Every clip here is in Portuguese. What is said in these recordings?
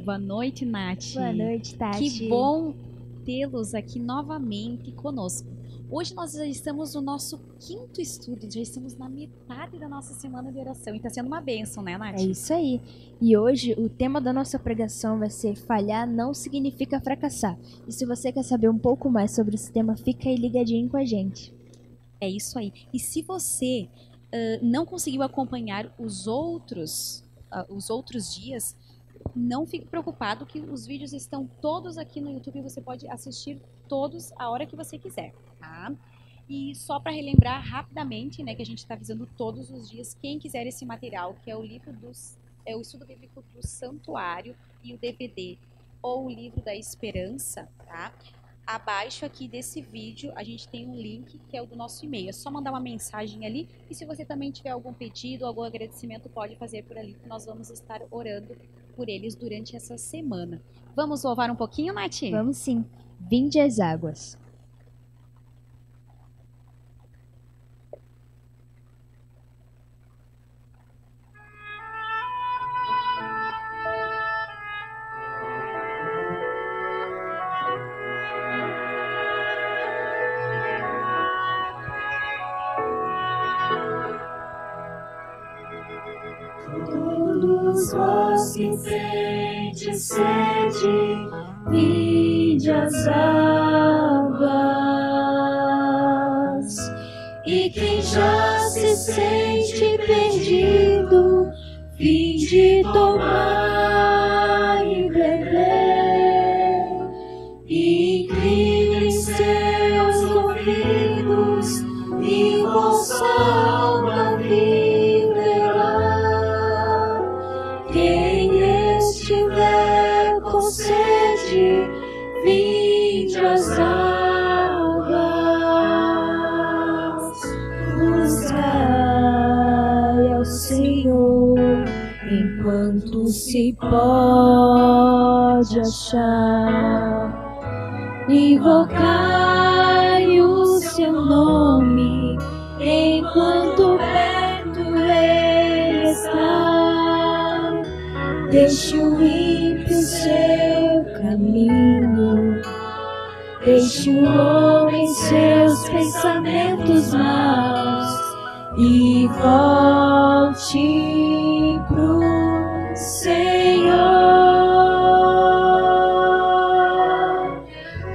Boa noite, Nath. Boa noite, Tati. Que bom tê-los aqui novamente conosco. Hoje nós já estamos no nosso 5º estudo, já estamos na metade da nossa semana de oração e está sendo uma bênção, né, Nath? É isso aí. E hoje o tema da nossa pregação vai ser falhar não significa fracassar. E se você quer saber um pouco mais sobre esse tema, fica aí ligadinho com a gente. É isso aí. E se você não conseguiu acompanhar os outros dias, não fique preocupado que os vídeos estão todos aqui no YouTube e você pode assistir todos a hora que você quiser, tá? E só para relembrar rapidamente, né, que a gente está avisando todos os dias, quem quiser esse material, que é o estudo bíblico do Santuário e o DVD, ou o livro da Esperança, tá? Abaixo aqui desse vídeo a gente tem um link que é o do nosso e-mail. É só mandar uma mensagem ali e se você também tiver algum pedido, algum agradecimento, pode fazer por ali que nós vamos estar orando por eles durante essa semana. Vamos louvar um pouquinho, Nath? Vamos sim. Vinde às águas. Todos vós que tendes sede, vinde às águas. E quem já se sente perdido, vinde tomar e beber. E inclinem seus ouvidos, e vossa alma viverá. Quem estiver com sede, vinde às águas. Buscai ao Senhor enquanto se pode achar. Invocai o seu nome enquanto perto ele está. Deixe o ímpio seu caminho, deixe o homem seus pensamentos maus e volte pro Senhor.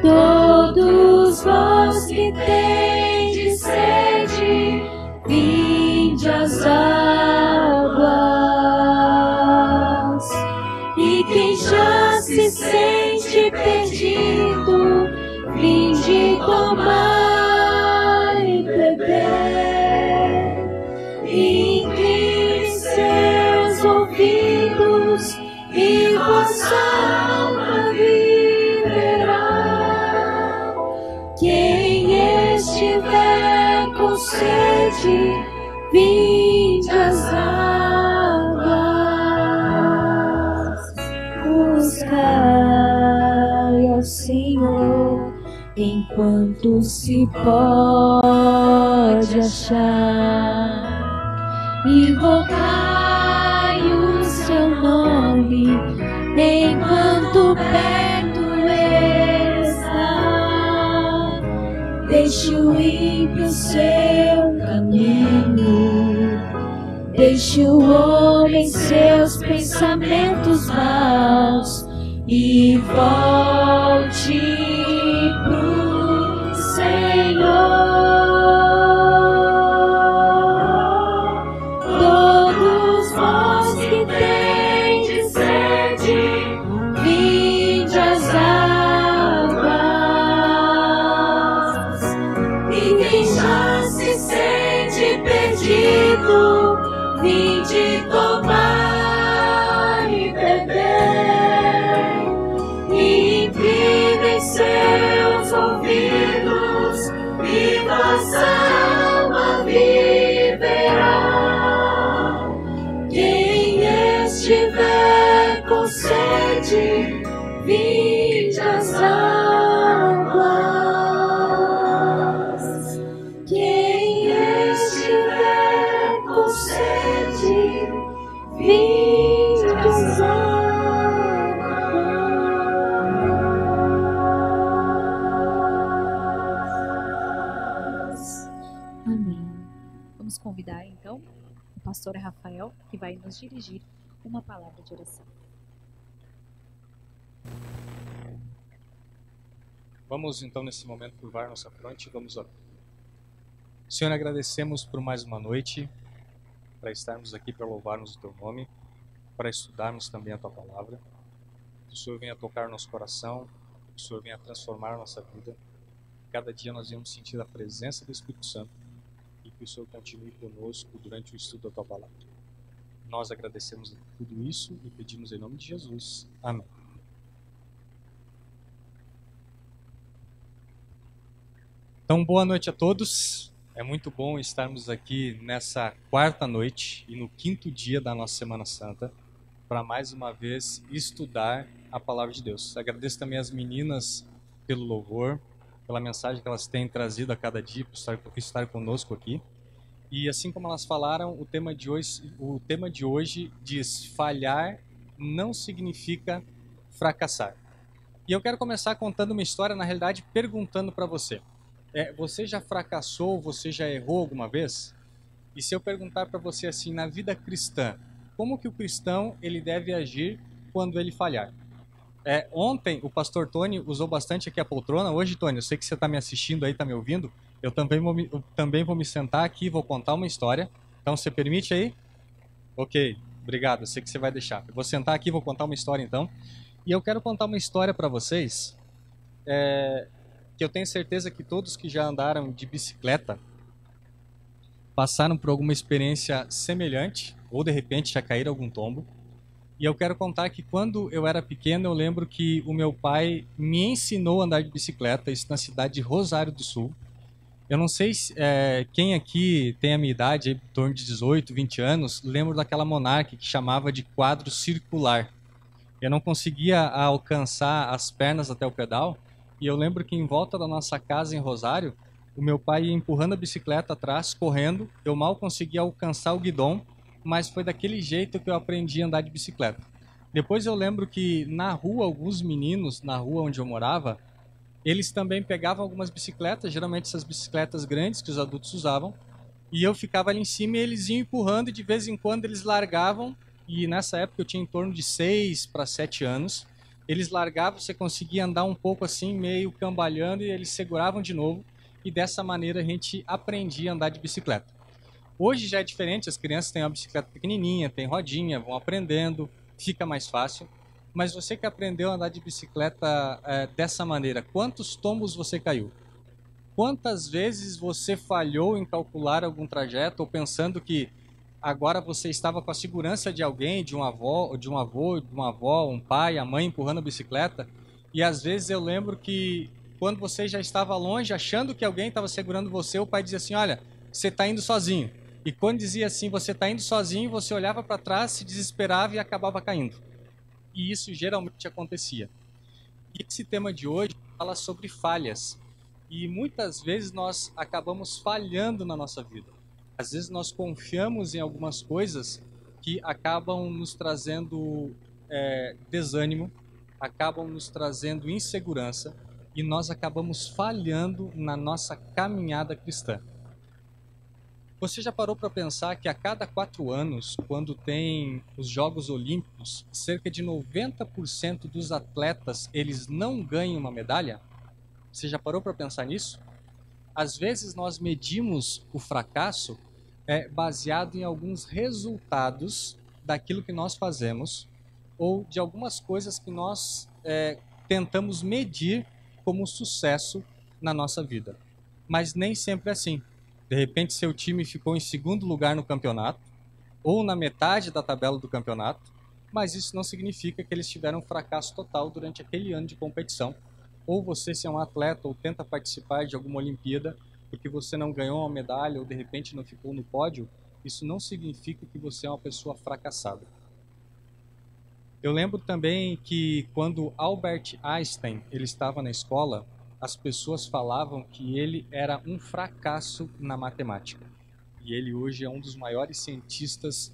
Todos vós que tendes sede, vinde às águas. E quem já se sente perdido, vinde tomar e beber. E incline seus ouvidos, e vossa alma viverá. Quem estiver com sede, vinde às águas. Buscai ao Senhor enquanto se pode achar. Invocai o seu nome enquanto perto ele está. Deixe o ímpio seu caminho, deixe o homem seus pensamentos maus e volte pro Senhor. Todos vós que tendes sede, vinde às águas. E quem já se sente perdido, vinde tomar e beber. E Rafael, o pastor Rafael, que vai nos dirigir uma palavra de oração. Vamos então nesse momento curvar nossa fronte e vamos orar. Senhor, agradecemos por mais uma noite, para estarmos aqui para louvarmos o Teu nome, para estudarmos também a Tua palavra. Que o Senhor venha tocar nosso coração, que o Senhor venha transformar a nossa vida. Cada dia nós venhamos sentir a presença do Espírito Santo e que o Senhor continue conosco durante o estudo da Tua palavra. Nós agradecemos tudo isso e pedimos em nome de Jesus. Amém. Então, boa noite a todos. É muito bom estarmos aqui nessa quarta noite e no quinto dia da nossa Semana Santa para mais uma vez estudar a Palavra de Deus. Agradeço também às meninas pelo louvor, pela mensagem que elas têm trazido a cada dia por estar conosco aqui. E assim como elas falaram, o tema de hoje diz: falhar não significa fracassar. E eu quero começar contando uma história, na realidade, perguntando para você. Você já fracassou, você já errou alguma vez? E se eu perguntar para você assim, na vida cristã, como que o cristão ele deve agir quando ele falhar? Ontem o pastor Tony usou bastante aqui a poltrona. Hoje, Tony, eu sei que você está me assistindo aí, está me ouvindo. Eu também vou me sentar aqui e vou contar uma história. Então, você permite aí? Ok, obrigado, eu sei que você vai deixar. Eu vou sentar aqui e vou contar uma história então. E eu quero contar uma história para vocês, que eu tenho certeza que todos que já andaram de bicicleta passaram por alguma experiência semelhante, ou de repente já caíram algum tombo. E eu quero contar que quando eu era pequeno, eu lembro que o meu pai me ensinou a andar de bicicleta, isso na cidade de Rosário do Sul. Eu não sei quem aqui tem a minha idade, em torno de 18, 20 anos, lembro daquela Monarch que chamava de quadro circular. Eu não conseguia alcançar as pernas até o pedal, e eu lembro que em volta da nossa casa em Rosário, o meu pai ia empurrando a bicicleta atrás, correndo. Eu mal conseguia alcançar o guidão, mas foi daquele jeito que eu aprendi a andar de bicicleta. Depois eu lembro que na rua, alguns meninos, na rua onde eu morava, eles também pegavam algumas bicicletas, geralmente essas bicicletas grandes que os adultos usavam, e eu ficava ali em cima e eles iam empurrando e de vez em quando eles largavam, e nessa época eu tinha em torno de 6 para 7 anos, eles largavam, você conseguia andar um pouco assim, meio cambalhando, e eles seguravam de novo, e dessa maneira a gente aprendia a andar de bicicleta. Hoje já é diferente, as crianças têm uma bicicleta pequenininha, tem rodinha, vão aprendendo, fica mais fácil. Mas você que aprendeu a andar de bicicleta dessa maneira, quantos tombos você caiu? Quantas vezes você falhou em calcular algum trajeto ou pensando que agora você estava com a segurança de alguém, de um avô, de uma avó, um pai, a mãe empurrando a bicicleta? E às vezes eu lembro que quando você já estava longe, achando que alguém estava segurando você, o pai dizia assim, olha, você está indo sozinho. E quando dizia assim, você está indo sozinho, você olhava para trás, se desesperava e acabava caindo. E isso geralmente acontecia. E esse tema de hoje fala sobre falhas. E muitas vezes nós acabamos falhando na nossa vida. Às vezes nós confiamos em algumas coisas que acabam nos trazendo desânimo, acabam nos trazendo insegurança e nós acabamos falhando na nossa caminhada cristã. Você já parou para pensar que a cada 4 anos, quando tem os Jogos Olímpicos, cerca de 90% dos atletas eles não ganham uma medalha? Você já parou para pensar nisso? Às vezes nós medimos o fracasso baseado em alguns resultados daquilo que nós fazemos ou de algumas coisas que nós tentamos medir como sucesso na nossa vida. Mas nem sempre é assim. De repente, seu time ficou em 2º lugar no campeonato, ou na metade da tabela do campeonato, mas isso não significa que eles tiveram um fracasso total durante aquele ano de competição. Ou você, se é um atleta ou tenta participar de alguma Olimpíada, porque você não ganhou uma medalha ou de repente não ficou no pódio, isso não significa que você é uma pessoa fracassada. Eu lembro também que quando Albert Einstein ele estava na escola, as pessoas falavam que ele era um fracasso na matemática. E ele hoje é um dos maiores cientistas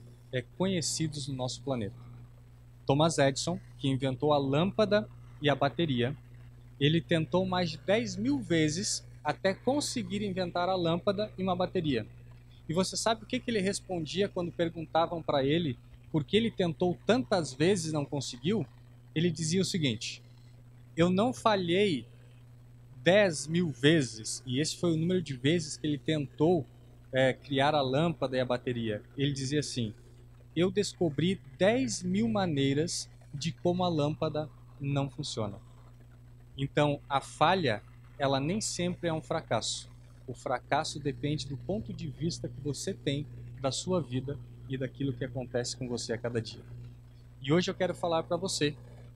conhecidos no nosso planeta. Thomas Edison, que inventou a lâmpada e a bateria, ele tentou mais de 10.000 vezes até conseguir inventar a lâmpada e uma bateria. E você sabe o que ele respondia quando perguntavam para ele por que ele tentou tantas vezes e não conseguiu? Ele dizia o seguinte: eu não falhei 10.000 vezes, e esse foi o número de vezes que ele tentou criar a lâmpada e a bateria. Ele dizia assim: eu descobri 10.000 maneiras de como a lâmpada não funciona. Então, a falha, ela nem sempre é um fracasso. O fracasso depende do ponto de vista que você tem da sua vida e daquilo que acontece com você a cada dia. E hoje eu quero falar para você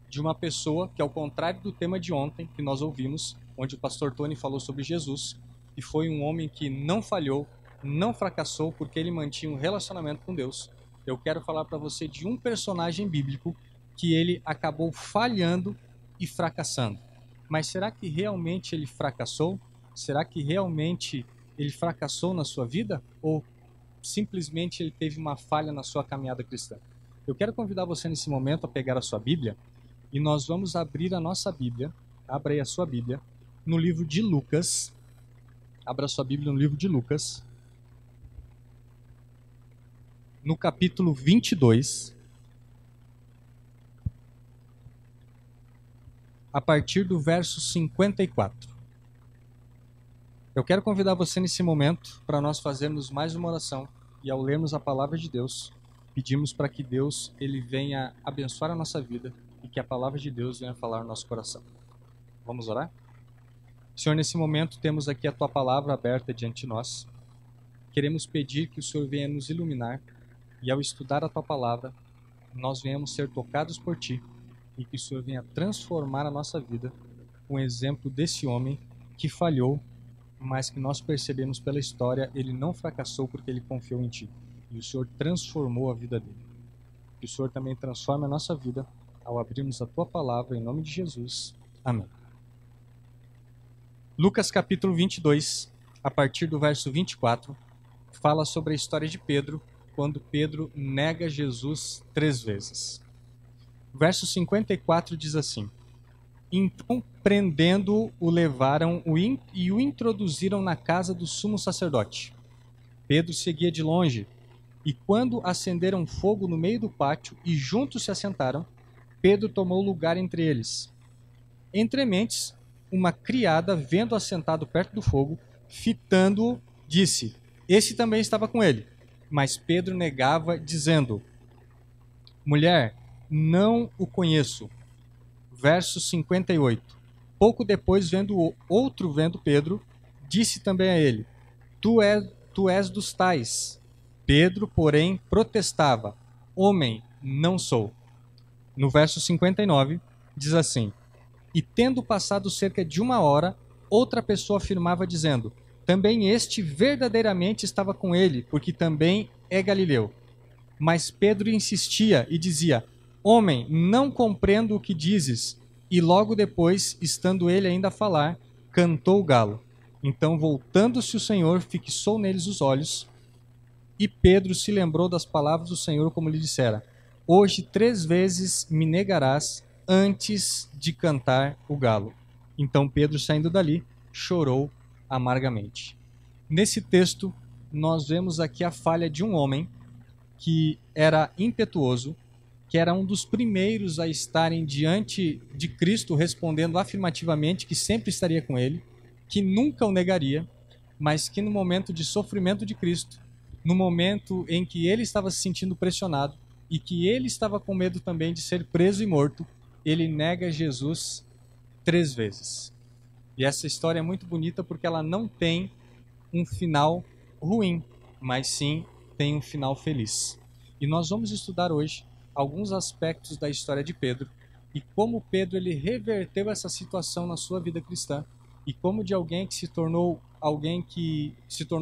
de uma pessoa que, ao contrário do tema de ontem, que nós ouvimos, onde o pastor Tony falou sobre Jesus, e foi um homem que não falhou, não fracassou, porque ele mantinha um relacionamento com Deus. Eu quero falar para você de um personagem bíblico que ele acabou falhando e fracassando. Mas será que realmente ele fracassou? Será que realmente ele fracassou na sua vida? Ou simplesmente ele teve uma falha na sua caminhada cristã? Eu quero convidar você nesse momento a pegar a sua Bíblia e nós vamos abrir a nossa Bíblia. Abra aí a sua Bíblia no livro de Lucas. Abra a sua Bíblia no livro de Lucas, no capítulo 22, a partir do verso 54. Eu quero convidar você nesse momento para nós fazermos mais uma oração e, ao lermos a palavra de Deus, pedimos para que Deus ele venha abençoar a nossa vida e que a palavra de Deus venha falar no nosso coração. Vamos orar? Senhor, nesse momento temos aqui a Tua palavra aberta diante de nós. Queremos pedir que o Senhor venha nos iluminar e, ao estudar a Tua palavra, nós venhamos ser tocados por Ti e que o Senhor venha transformar a nossa vida com o exemplo desse homem que falhou, mas que nós percebemos pela história, ele não fracassou porque ele confiou em Ti. E o Senhor transformou a vida dele. Que o Senhor também transforme a nossa vida ao abrirmos a Tua palavra em nome de Jesus. Amém. Lucas capítulo 22, a partir do verso 24, fala sobre a história de Pedro, quando Pedro nega Jesus 3 vezes. Verso 54 diz assim: então, prendendo-o, o levaram e o introduziram na casa do sumo sacerdote. Pedro seguia de longe, e quando acenderam fogo no meio do pátio e juntos se assentaram, Pedro tomou lugar entre eles. Entre mentes, uma criada, vendo-o assentado perto do fogo, fitando-o, disse: esse também estava com ele. Mas Pedro negava, dizendo: mulher, não o conheço. Verso 58. Pouco depois, vendo Pedro, disse também a ele: tu és dos tais. Pedro, porém, protestava: homem, não sou. No verso 59, diz assim: e tendo passado cerca de 1 hora, outra pessoa afirmava, dizendo: também este verdadeiramente estava com ele, porque também é galileu. Mas Pedro insistia e dizia: homem, não compreendo o que dizes. E logo depois, estando ele ainda a falar, cantou o galo. Então, voltando-se o Senhor, fixou neles os olhos, e Pedro se lembrou das palavras do Senhor, como lhe dissera: hoje 3 vezes me negarás antes de cantar o galo. Então Pedro, saindo dali, chorou amargamente. Nesse texto, nós vemos aqui a falha de um homem que era impetuoso, que era um dos primeiros a estarem diante de Cristo, respondendo afirmativamente que sempre estaria com ele, que nunca o negaria, mas que no momento de sofrimento de Cristo, no momento em que ele estava se sentindo pressionado e que ele estava com medo também de ser preso e morto, ele nega Jesus 3 vezes. E essa história é muito bonita porque ela não tem um final ruim, mas sim tem um final feliz. E nós vamos estudar hoje alguns aspectos da história de Pedro e como Pedro ele reverteu essa situação na sua vida cristã e como de alguém que se tornou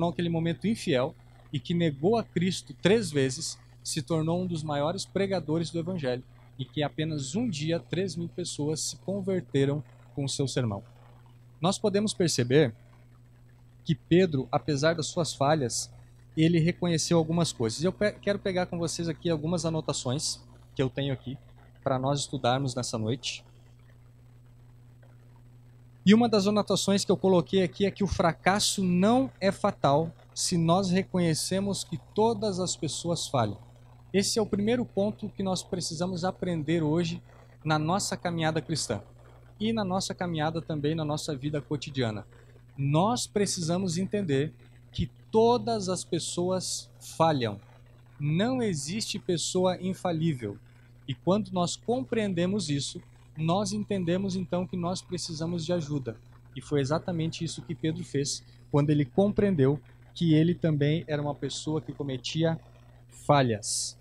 aquele momento infiel e que negou a Cristo 3 vezes, se tornou um dos maiores pregadores do Evangelho e que apenas um dia 3.000 pessoas se converteram com o seu sermão. Nós podemos perceber que Pedro, apesar das suas falhas, ele reconheceu algumas coisas. Eu quero pegar com vocês aqui algumas anotações que eu tenho aqui para nós estudarmos nessa noite. E uma das anotações que eu coloquei aqui é que o fracasso não é fatal se nós reconhecemos que todas as pessoas falham. Esse é o primeiro ponto que nós precisamos aprender hoje na nossa caminhada cristã e na nossa caminhada também na nossa vida cotidiana. Nós precisamos entender que todas as pessoas falham. Não existe pessoa infalível. E quando nós compreendemos isso, nós entendemos então que nós precisamos de ajuda. E foi exatamente isso que Pedro fez quando ele compreendeu que ele também era uma pessoa que cometia falhas.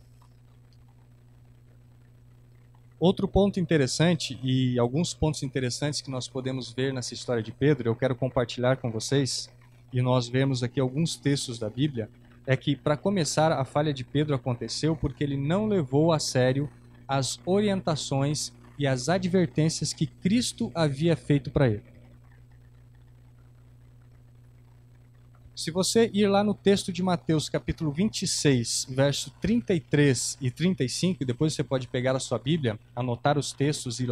Outro ponto interessante e alguns pontos interessantes que nós podemos ver nessa história de Pedro, eu quero compartilhar com vocês, e nós vemos aqui alguns textos da Bíblia, é que, para começar, a falha de Pedro aconteceu porque ele não levou a sério as orientações e as advertências que Cristo havia feito para ele. Se você ir lá no texto de Mateus, capítulo 26, verso 33 e 35, e depois você pode pegar a sua Bíblia, anotar os textos e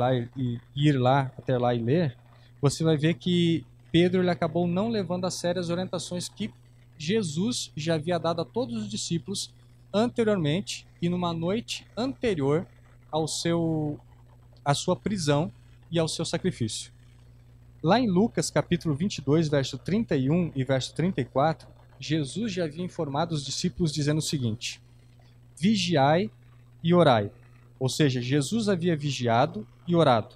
ir lá até lá e ler, você vai ver que Pedro ele acabou não levando a sério as orientações que Jesus já havia dado a todos os discípulos anteriormente e numa noite anterior à sua prisão e ao seu sacrifício. Lá em Lucas, capítulo 22, verso 31 e verso 34, Jesus já havia informado os discípulos dizendo o seguinte: vigiai e orai. Ou seja, Jesus havia vigiado e orado.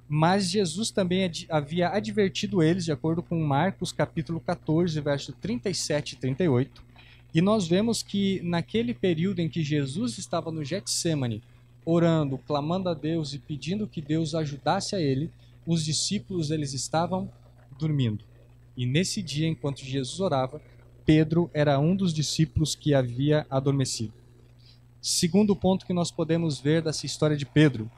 Mas Jesus também havia advertido eles, de acordo com Marcos, capítulo 14, verso 37 e 38. E nós vemos que naquele período em que Jesus estava no Getsêmani, orando, clamando a Deus e pedindo que Deus ajudasse a ele, os discípulos eles estavam dormindo. E nesse dia, enquanto Jesus orava, Pedro era um dos discípulos que havia adormecido. Segundo ponto que nós podemos ver dessa história de Pedro,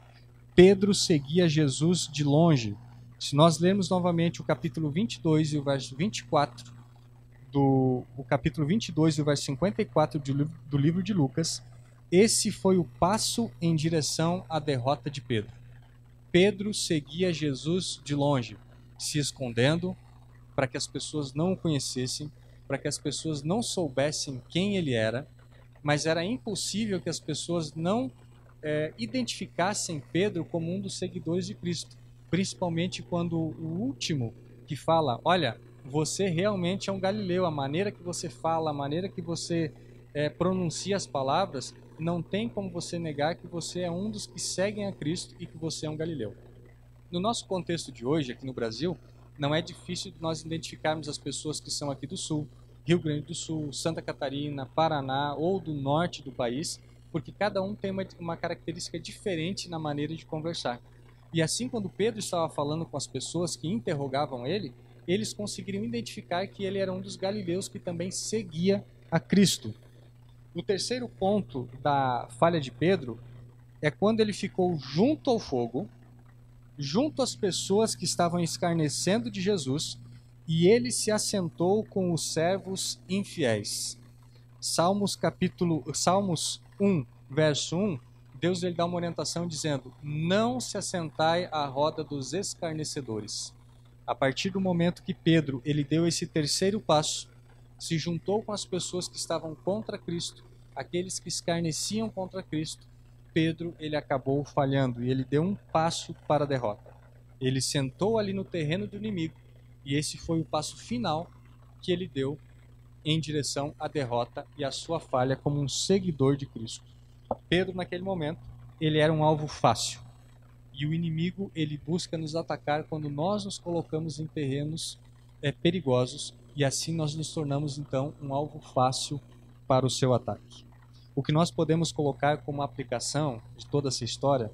Pedro seguia Jesus de longe. Se nós lermos novamente o capítulo 22 e o verso 24, o capítulo 22 e o verso 54 do livro de Lucas, esse foi o passo em direção à derrota de Pedro. Pedro seguia Jesus de longe, se escondendo para que as pessoas não o conhecessem, para que as pessoas não soubessem quem ele era, mas era impossível que as pessoas não identificassem Pedro como um dos seguidores de Cristo, principalmente quando o último que fala, olha, você realmente é um galileu, a maneira que você fala, a maneira que você pronuncia as palavras, não tem como você negar que você é um dos que seguem a Cristo e que você é um galileu. No nosso contexto de hoje, aqui no Brasil, não é difícil nós identificarmos as pessoas que são aqui do Sul, Rio Grande do Sul, Santa Catarina, Paraná ou do norte do país, porque cada um tem uma característica diferente na maneira de conversar. E assim, quando Pedro estava falando com as pessoas que interrogavam ele, eles conseguiriam identificar que ele era um dos galileus que também seguia a Cristo. O terceiro ponto da falha de Pedro é quando ele ficou junto ao fogo, junto às pessoas que estavam escarnecendo de Jesus, e ele se assentou com os servos infiéis. Salmos 1, verso 1, Deus ele dá uma orientação dizendo: não se assentai à roda dos escarnecedores. A partir do momento que Pedro ele deu esse terceiro passo, se juntou com as pessoas que estavam contra Cristo, aqueles que escarneciam contra Cristo, Pedro ele acabou falhando e ele deu um passo para a derrota. Ele sentou ali no terreno do inimigo e esse foi o passo final que ele deu em direção à derrota e à sua falha como um seguidor de Cristo. Pedro, naquele momento, ele era um alvo fácil. E o inimigo, ele busca nos atacar quando nós nos colocamos em terrenos perigosos e assim nós nos tornamos, então, um alvo fácil para o seu ataque. O que nós podemos colocar como aplicação de toda essa história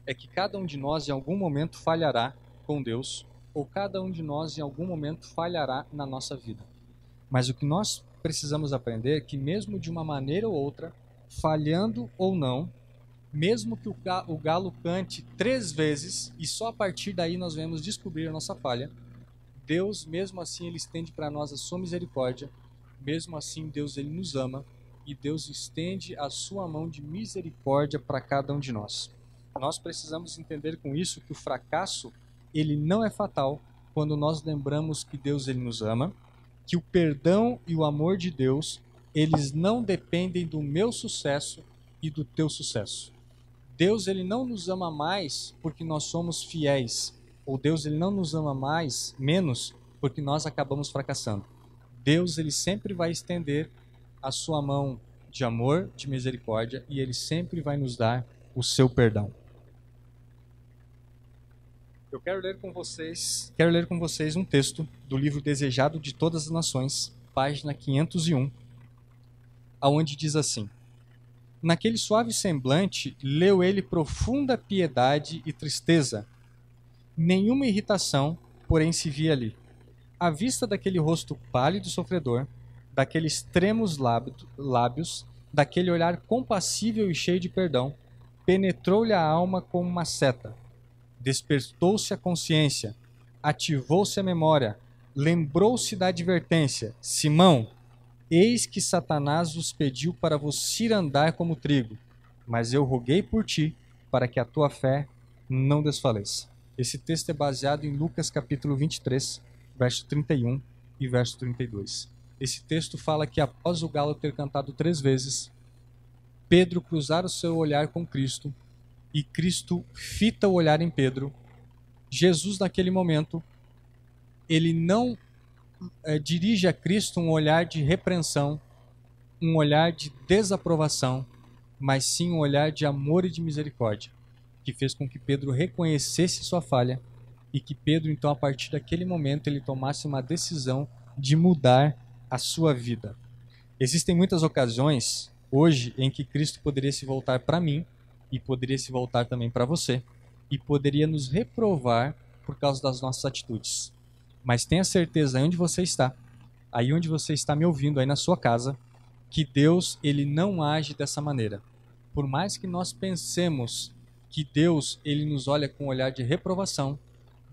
é que cada um de nós, em algum momento, falhará com Deus ou cada um de nós, em algum momento, falhará na nossa vida. Mas o que nós precisamos aprender é que mesmo de uma maneira ou outra, falhando ou não, mesmo que o galo cante 3 vezes e só a partir daí nós vamos descobrir a nossa falha, Deus, mesmo assim, ele estende para nós a sua misericórdia, mesmo assim Deus ele nos ama e Deus estende a sua mão de misericórdia para cada um de nós. Nós precisamos entender com isso que o fracasso, ele não é fatal quando nós lembramos que Deus ele nos ama, que o perdão e o amor de Deus, eles não dependem do meu sucesso e do teu sucesso. Deus ele não nos ama mais porque nós somos fiéis, ou Deus ele não nos ama menos porque nós acabamos fracassando. Deus ele sempre vai estender a sua mão de amor, de misericórdia, e ele sempre vai nos dar o seu perdão. Eu quero ler com vocês um texto do livro Desejado de Todas as Nações, página 501, aonde diz assim: naquele suave semblante, leu ele profunda piedade e tristeza. Nenhuma irritação, porém, se via ali. À vista daquele rosto pálido e sofredor, daqueles extremos lábios, daquele olhar compassível e cheio de perdão, penetrou-lhe a alma como uma seta. Despertou-se a consciência, ativou-se a memória, lembrou-se da advertência: Simão, eis que Satanás vos pediu para vos ir andar como trigo, mas eu roguei por ti, para que a tua fé não desfaleça. Esse texto é baseado em Lucas capítulo 23, verso 31 e verso 32. Esse texto fala que após o galo ter cantado 3 vezes, Pedro cruzar o seu olhar com Cristo, e Cristo fita o olhar em Pedro. Jesus, naquele momento, ele não dirige a Cristo um olhar de repreensão, um olhar de desaprovação, mas sim um olhar de amor e de misericórdia, que fez com que Pedro reconhecesse sua falha e que Pedro, então, a partir daquele momento, ele tomasse uma decisão de mudar a sua vida. Existem muitas ocasiões, hoje, em que Cristo poderia se voltar para mim e poderia se voltar também para você e poderia nos reprovar por causa das nossas atitudes. Mas tenha certeza, aí onde você está me ouvindo, aí na sua casa, que Deus ele não age dessa maneira. Por mais que nós pensemos que Deus ele nos olha com um olhar de reprovação,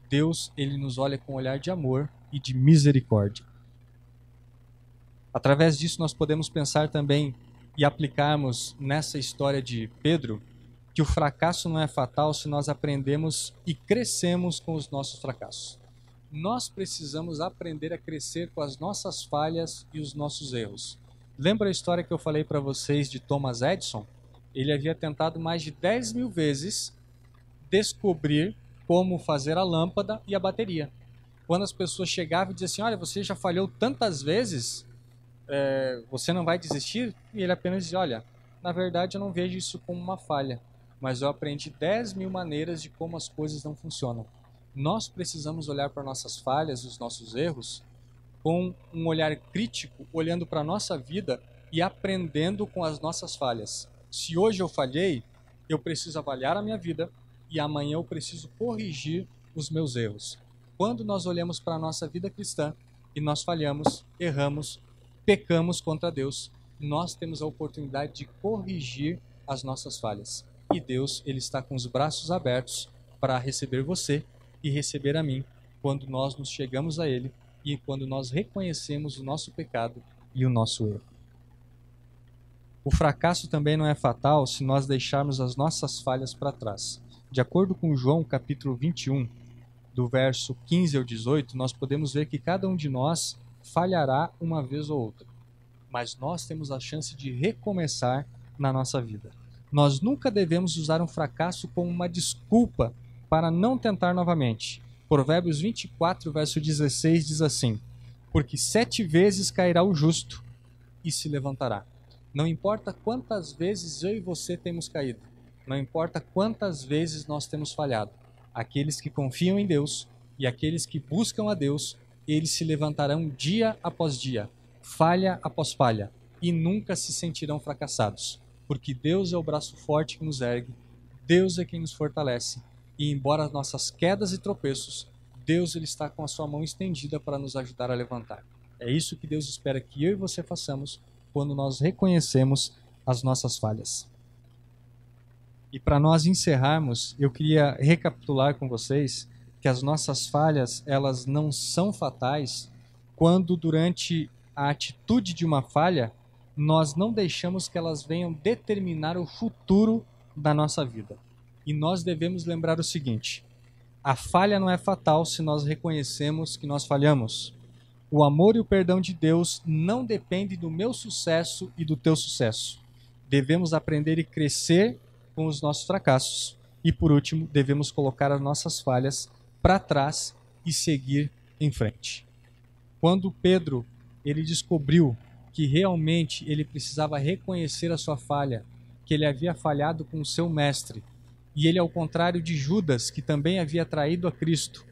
Deus ele nos olha com um olhar de amor e de misericórdia. Através disso nós podemos pensar também e aplicarmos nessa história de Pedro que o fracasso não é fatal se nós aprendemos e crescemos com os nossos fracassos. Nós precisamos aprender a crescer com as nossas falhas e os nossos erros. Lembra a história que eu falei para vocês de Thomas Edison? Ele havia tentado mais de 10.000 vezes descobrir como fazer a lâmpada e a bateria. Quando as pessoas chegavam e diziam assim: olha, você já falhou tantas vezes, você não vai desistir? E ele apenas dizia: olha, na verdade eu não vejo isso como uma falha, mas eu aprendi 10.000 maneiras de como as coisas não funcionam. Nós precisamos olhar para nossas falhas e os nossos erros com um olhar crítico, olhando para a nossa vida e aprendendo com as nossas falhas. Se hoje eu falhei, eu preciso avaliar a minha vida e amanhã eu preciso corrigir os meus erros. Quando nós olhamos para a nossa vida cristã e nós falhamos, erramos, pecamos contra Deus, nós temos a oportunidade de corrigir as nossas falhas. E Deus ele está com os braços abertos para receber você e receber a mim quando nós nos chegamos a Ele e quando nós reconhecemos o nosso pecado e o nosso erro. O fracasso também não é fatal se nós deixarmos as nossas falhas para trás. De acordo com João capítulo 21, do verso 15 ao 18, nós podemos ver que cada um de nós falhará uma vez ou outra, mas nós temos a chance de recomeçar na nossa vida. Nós nunca devemos usar um fracasso como uma desculpa para não tentar novamente. Provérbios 24, verso 16 diz assim: porque 7 vezes cairá o justo e se levantará. Não importa quantas vezes eu e você temos caído, não importa quantas vezes nós temos falhado, aqueles que confiam em Deus e aqueles que buscam a Deus, eles se levantarão dia após dia, falha após falha, e nunca se sentirão fracassados, porque Deus é o braço forte que nos ergue, Deus é quem nos fortalece, e embora as nossas quedas e tropeços, Deus ele está com a sua mão estendida para nos ajudar a levantar. É isso que Deus espera que eu e você façamos quando nós reconhecemos as nossas falhas. E para nós encerrarmos, eu queria recapitular com vocês que as nossas falhas, elas não são fatais quando durante a atitude de uma falha, nós não deixamos que elas venham determinar o futuro da nossa vida. E nós devemos lembrar o seguinte: A falha não é fatal se nós reconhecemos que nós falhamos. O amor e o perdão de Deus não dependem do meu sucesso e do teu sucesso. Devemos aprender e crescer com os nossos fracassos. E por último, devemos colocar as nossas falhas para trás e seguir em frente. Quando Pedro ele descobriu que realmente ele precisava reconhecer a sua falha, que ele havia falhado com o seu mestre, e ele, ao contrário de Judas, que também havia traído a Cristo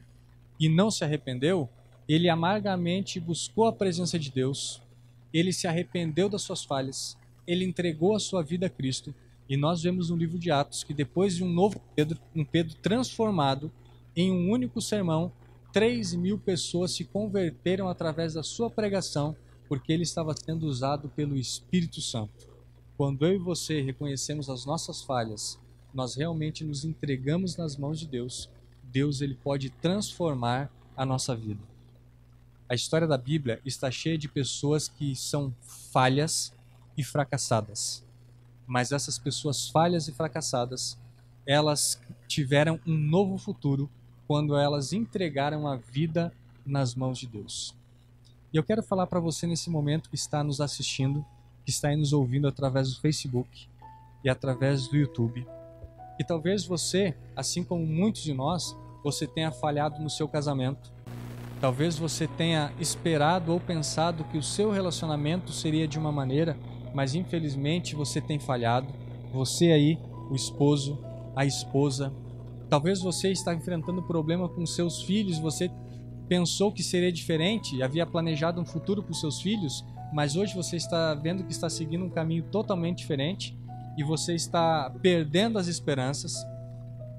e não se arrependeu, ele amargamente buscou a presença de Deus, ele se arrependeu das suas falhas, ele entregou a sua vida a Cristo, e nós vemos no livro de Atos que depois de um novo Pedro, um Pedro transformado, em um único sermão, 3.000 pessoas se converteram através da sua pregação, porque ele estava sendo usado pelo Espírito Santo. Quando eu e você reconhecemos as nossas falhas, nós realmente nos entregamos nas mãos de Deus, Deus ele pode transformar a nossa vida. A história da Bíblia está cheia de pessoas que são falhas e fracassadas. Mas essas pessoas falhas e fracassadas, elas tiveram um novo futuro quando elas entregaram a vida nas mãos de Deus. E eu quero falar para você nesse momento que está nos assistindo, que está aí nos ouvindo através do Facebook e através do YouTube, que talvez você, assim como muitos de nós, você tenha falhado no seu casamento. Talvez você tenha esperado ou pensado que o seu relacionamento seria de uma maneira, mas infelizmente você tem falhado. Você aí, o esposo, a esposa. Talvez você está enfrentando problema com seus filhos, você pensou que seria diferente, havia planejado um futuro para os seus filhos, mas hoje você está vendo que está seguindo um caminho totalmente diferente e você está perdendo as esperanças.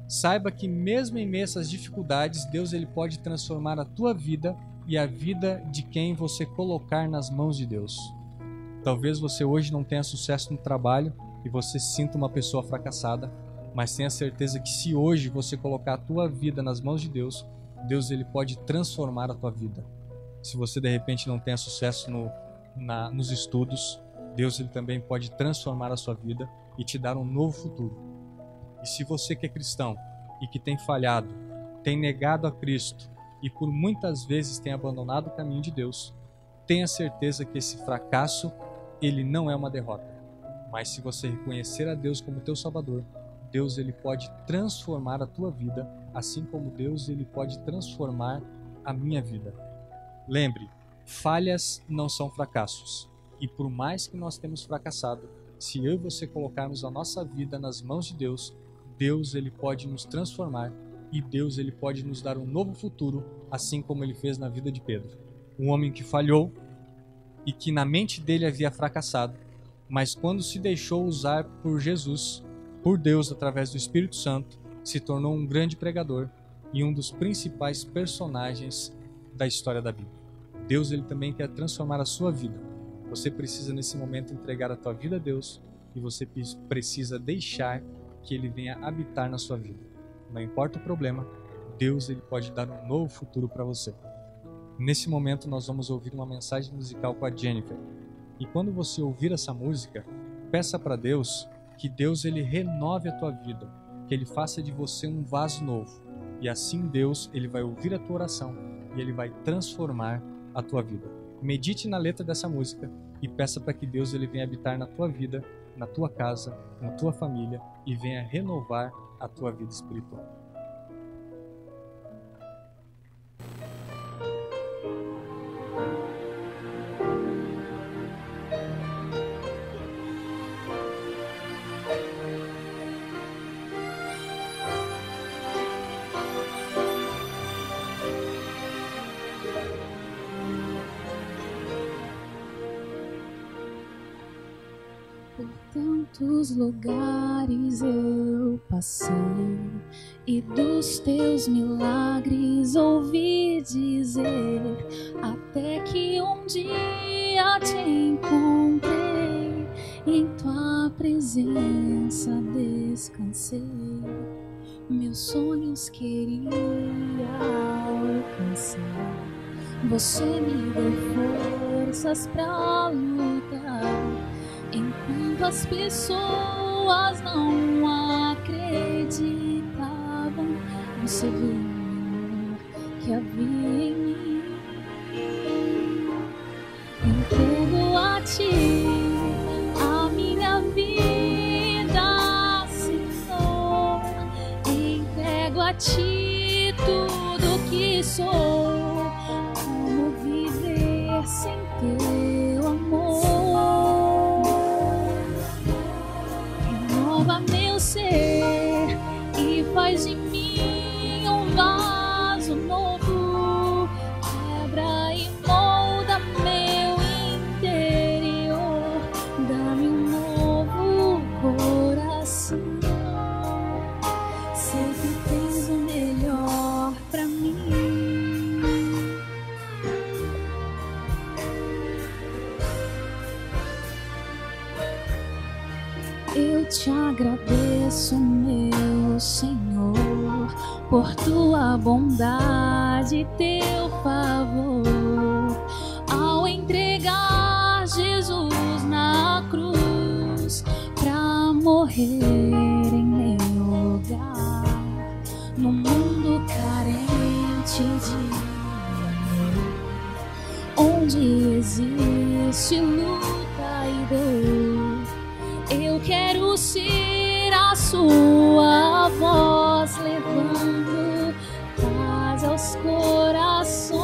Saiba que mesmo em meio a essas dificuldades, Deus ele pode transformar a tua vida e a vida de quem você colocar nas mãos de Deus. Talvez você hoje não tenha sucesso no trabalho e você se sinta uma pessoa fracassada, mas tenha certeza que se hoje você colocar a tua vida nas mãos de Deus, Deus ele pode transformar a tua vida. Se você de repente não tenha sucesso nos estudos, Deus ele também pode transformar a sua vida e te dar um novo futuro. E se você que é cristão e que tem falhado, tem negado a Cristo e por muitas vezes tem abandonado o caminho de Deus, tenha certeza que esse fracasso ele não é uma derrota. Mas se você reconhecer a Deus como teu Salvador, Deus ele pode transformar a tua vida, assim como Deus ele pode transformar a minha vida. Lembre, falhas não são fracassos. E por mais que nós temos fracassado, se eu e você colocarmos a nossa vida nas mãos de Deus, Deus ele pode nos transformar e Deus ele pode nos dar um novo futuro, assim como ele fez na vida de Pedro. Um homem que falhou e que na mente dele havia fracassado, mas quando se deixou usar por Jesus, por Deus através do Espírito Santo, se tornou um grande pregador e um dos principais personagens da história da Bíblia. Deus ele também quer transformar a sua vida. Você precisa nesse momento entregar a tua vida a Deus e você precisa deixar que ele venha habitar na sua vida. Não importa o problema, Deus ele pode dar um novo futuro para você. Nesse momento nós vamos ouvir uma mensagem musical com a Jennifer. E quando você ouvir essa música, peça para Deus que Deus ele renove a tua vida, que ele faça de você um vaso novo. E assim Deus ele vai ouvir a tua oração e ele vai transformar a tua vida. Medite na letra dessa música e peça para que Deus ele venha habitar na tua vida, na tua casa, na tua família e venha renovar a tua vida espiritual. Tantos lugares eu passei e dos teus milagres ouvi dizer, até que um dia te encontrei e em tua presença descansei. Meus sonhos queria alcançar, você me deu forças pra lutar. Enquanto as pessoas não acreditavam, você veio que havia em mim. Entrego a ti a minha vida, Senhor. Entrego a ti tudo que sou. Como viver sem teu amor? Renova meu ser e faz de mim um vaso novo. Quebra e molda meu interior. Dá-me um novo coração. Sei que tens o melhor pra mim. Eu te agradeço, meu Senhor, por tua bondade e teu favor, ao entregar Jesus na cruz pra morrer em meu lugar, no mundo carente de amor, onde existe luta e dor. Eu quero ser a sua voz, levando paz aos corações.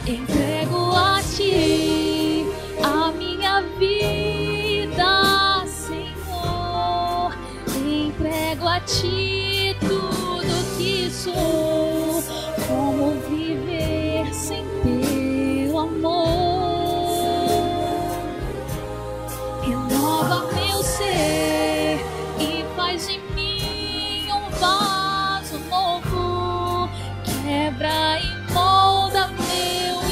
Entrego a ti a minha vida, Senhor. Entrego a ti tudo que sou. Como viver sem teu amor? Renova meu ser e faz de mim um vaso novo. Quebra e molda meu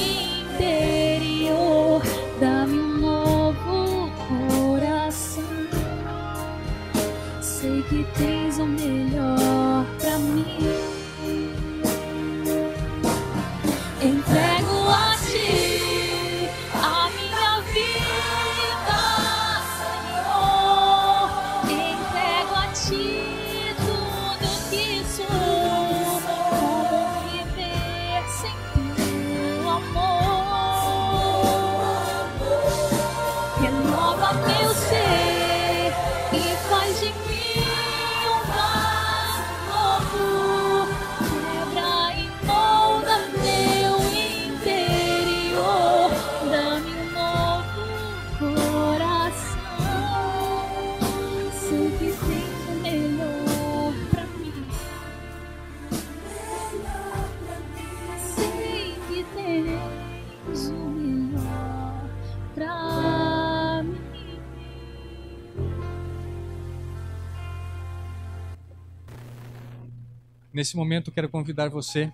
interior. Dá-me um novo coração. Sei que tens o melhor pra mim. Entrego a ti a minha vida, Senhor. Entrego a ti tudo que sou. Como viver sem teu amor? Renova meu ser e faz de mim um vaso novo. Quebra e molda meu interior. Dá-me um novo coração. Sei que tens o melhor pra mim. Sei que tens o melhor pra mim. Nesse momento, quero convidar você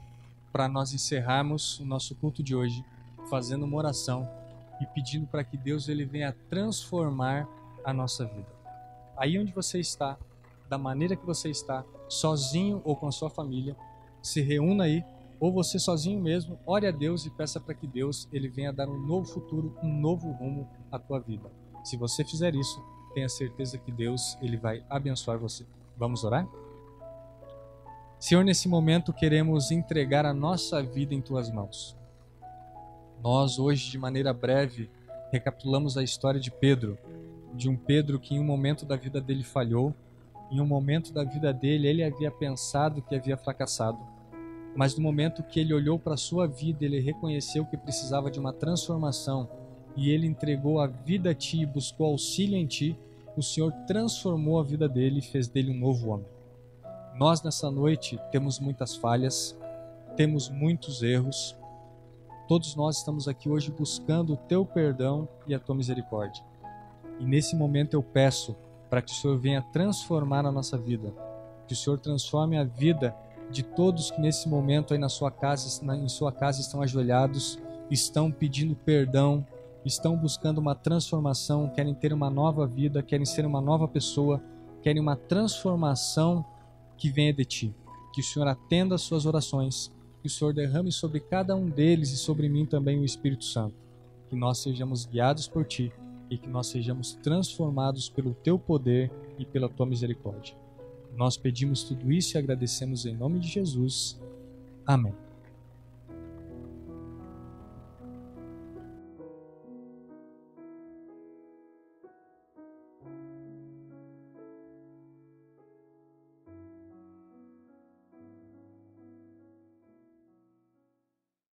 para nós encerrarmos o nosso culto de hoje, fazendo uma oração e pedindo para que Deus ele venha transformar a nossa vida. Aí onde você está, da maneira que você está, sozinho ou com a sua família, se reúna aí, ou você sozinho mesmo, ore a Deus e peça para que Deus ele venha dar um novo futuro, um novo rumo à tua vida. Se você fizer isso, tenha certeza que Deus ele vai abençoar você. Vamos orar? Senhor, nesse momento queremos entregar a nossa vida em Tuas mãos. Nós hoje, de maneira breve, recapitulamos a história de Pedro, de um Pedro que em um momento da vida dele falhou, em um momento da vida dele ele havia pensado que havia fracassado, mas no momento que ele olhou para a sua vida, ele reconheceu que precisava de uma transformação e ele entregou a vida a Ti e buscou auxílio em Ti. O Senhor transformou a vida dele e fez dele um novo homem. Nós nessa noite temos muitas falhas, temos muitos erros. Todos nós estamos aqui hoje buscando o Teu perdão e a Tua misericórdia. E nesse momento eu peço para que o Senhor venha transformar a nossa vida, que o Senhor transforme a vida de todos que nesse momento aí em sua casa estão ajoelhados, estão pedindo perdão, estão buscando uma transformação, querem ter uma nova vida, querem ser uma nova pessoa, querem uma transformação que venha de Ti. Que o Senhor atenda às suas orações, que o Senhor derrame sobre cada um deles e sobre mim também o Espírito Santo. Que nós sejamos guiados por Ti e que nós sejamos transformados pelo Teu poder e pela Tua misericórdia. Nós pedimos tudo isso e agradecemos em nome de Jesus. Amém.